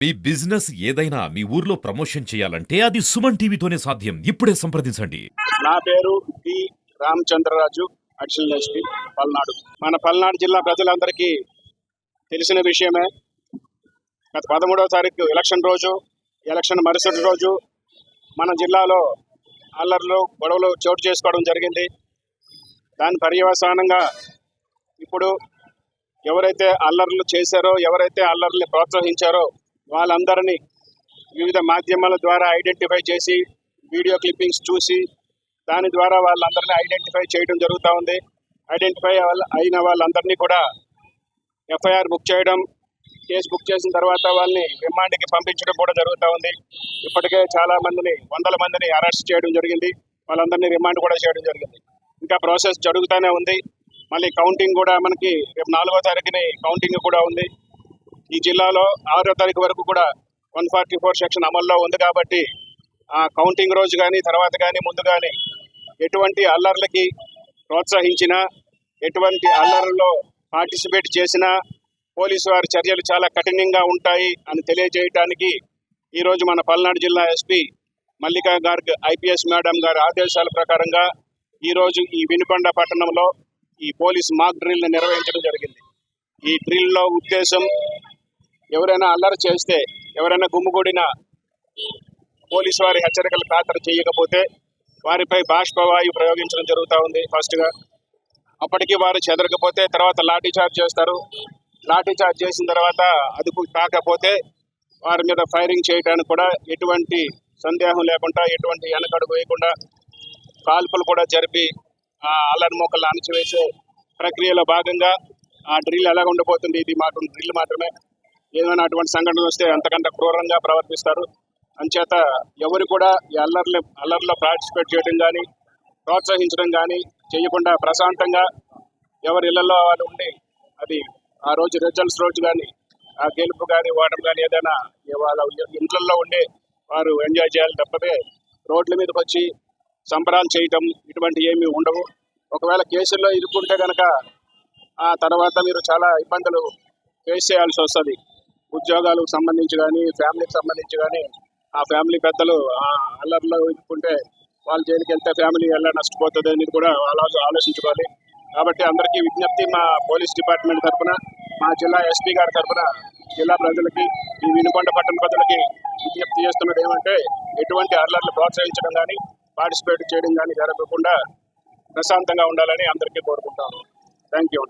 మీ business ఏదైనా మీ ఊర్లో promotion చేయాలంటే అది సుమన్ టీవీతోనే సాధ్యం. ఇప్పుడే సంప్రదించండి. నా పేరు T Ramachandra Raju, additional SP Palnadu. మన పల్నాడు జిల్లా ప్రజలందరికీ తెలిసిన విషయమే. గత 13వ తారీఖు ఎలక్షన్ రోజు, ఎలక్షన్ మరుసటి రోజు మన జిల్లాలో అల్లర్లు, గొడవలు చోటు చేసుకోవడం జరిగింది. దాని పర్యవసానంగా ఇప్పుడు ఎవరైతే అల్లర్లు చేశారో, ఎవరైతే అల్లర్ని ప్రోత్సహించారో వాళ్ళందరినీ వివిధ మాధ్యమాల ద్వారా ఐడెంటిఫై చేసి, వీడియో క్లిప్పింగ్స్ చూసి దాని ద్వారా వాళ్ళందరినీ ఐడెంటిఫై చేయడం జరుగుతూ ఉంది. ఐడెంటిఫై అయిన వాళ్ళందరినీ కూడా ఎఫ్ఐఆర్ బుక్ చేయడం, కేసు బుక్ చేసిన తర్వాత వాళ్ళని రిమాండ్కి పంపించడం కూడా జరుగుతూ ఉంది. ఇప్పటికే చాలా మందిని, వందల మందిని అరెస్ట్ చేయడం జరిగింది. వాళ్ళందరినీ రిమాండ్ కూడా చేయడం జరిగింది. ఇంకా ప్రాసెస్ జరుగుతూనే ఉంది. మళ్ళీ కౌంటింగ్ కూడా మనకి రేపు 4వ తారీఖుని కౌంటింగ్ కూడా ఉంది. ఈ జిల్లాలో 6వ తారీఖు వరకు కూడా 144 సెక్షన్ అమల్లో ఉంది. కాబట్టి ఆ కౌంటింగ్ రోజు కానీ, తర్వాత కానీ, ముందు కానీ ఎటువంటి అల్లర్లకి ప్రోత్సహించినా, ఎటువంటి అల్లర్లలో పార్టిసిపేట్ చేసినా పోలీసు వారి చర్యలు చాలా కఠినంగా ఉంటాయి అని తెలియజేయడానికి ఈరోజు మన పల్నాడు జిల్లా SP Mallika Garg IPS madam గారి ఆదేశాల ప్రకారంగా ఈరోజు ఈ వినుకొండ పట్టణంలో ఈ పోలీస్ మాక్ డ్రిల్ని నిర్వహించడం జరిగింది. ఈ డ్రిల్లో ఉద్దేశం, ఎవరైనా అల్లరి చేస్తే, ఎవరైనా గుమ్ముగూడిన పోలీసు వారి హెచ్చరికలు ఖాతరు చేయకపోతే వారిపై బాష్పవాయు ప్రయోగించడం జరుగుతూ ఉంది. ఫస్ట్గా అప్పటికి వారు చెదరకపోతే తర్వాత లాఠీ చార్జ్ చేస్తారు. లాఠీ చార్జ్ చేసిన తర్వాత అదుపు కాకపోతే వారి మీద ఫైరింగ్ చేయడానికి కూడా ఎటువంటి సందేహం లేకుండా, ఎటువంటి వెనకడుగు వేయకుండా కాల్పులు కూడా జరిపి ఆ అల్లరి మోకలు అణచివేసే ప్రక్రియలో భాగంగా ఆ డ్రిల్ ఎలాగ ఉండబోతుంది. ఇది డ్రిల్ మాత్రమే. ఏదైనా అటువంటి సంఘటన వస్తే అంతకంత క్రూరంగా ప్రవర్తిస్తారు. అంచేత ఎవరు కూడా ఈ అల్లర్లో పార్టిసిపేట్ చేయడం కానీ, ప్రోత్సహించడం కానీ చేయకుండా ప్రశాంతంగా ఎవరి ఇళ్లలో వాళ్ళు ఉండి, అది ఆ రోజు రిజల్ట్స్ రోజు కానీ, ఆ గెలుపు కానీ, ఓటమి కానీ ఏదైనా వాళ్ళ ఇంట్లలో ఉండి వారు ఎంజాయ్ చేయాలి తప్పదే రోడ్ల మీదకి వచ్చి సంబరాలు చేయటం ఇటువంటి ఏమీ ఉండవు. ఒకవేళ కేసుల్లో ఇరుక్కుంటే కనుక ఆ తర్వాత మీరు చాలా ఇబ్బందులు ఫేస్ చేయాల్సి వస్తుంది. ఉద్యోగాలకు సంబంధించి కానీ, ఫ్యామిలీకి సంబంధించి కానీ, ఆ ఫ్యామిలీ పెద్దలు ఆ అల్లర్లో ఇరుక్కుంటే వాళ్ళ జైలుకి వెళ్తే ఫ్యామిలీ ఎలా నష్టపోతుంది అనేది కూడా ఆలోచించుకోవాలి. కాబట్టి అందరికీ విజ్ఞప్తి, మా పోలీస్ డిపార్ట్మెంట్ తరఫున, మా జిల్లా ఎస్పీ గారి తరఫున జిల్లా ప్రజలకి, ఈ వినుకొండ పట్టణ ప్రజలకి విజ్ఞప్తి చేస్తున్నది ఏమంటే, ఎటువంటి అల్లర్లు ప్రోత్సహించడం కానీ, పార్టిసిపేట్ చేయడం కానీ జరగకుండా ప్రశాంతంగా ఉండాలని అందరికీ కోరుకుంటాను. Thank you.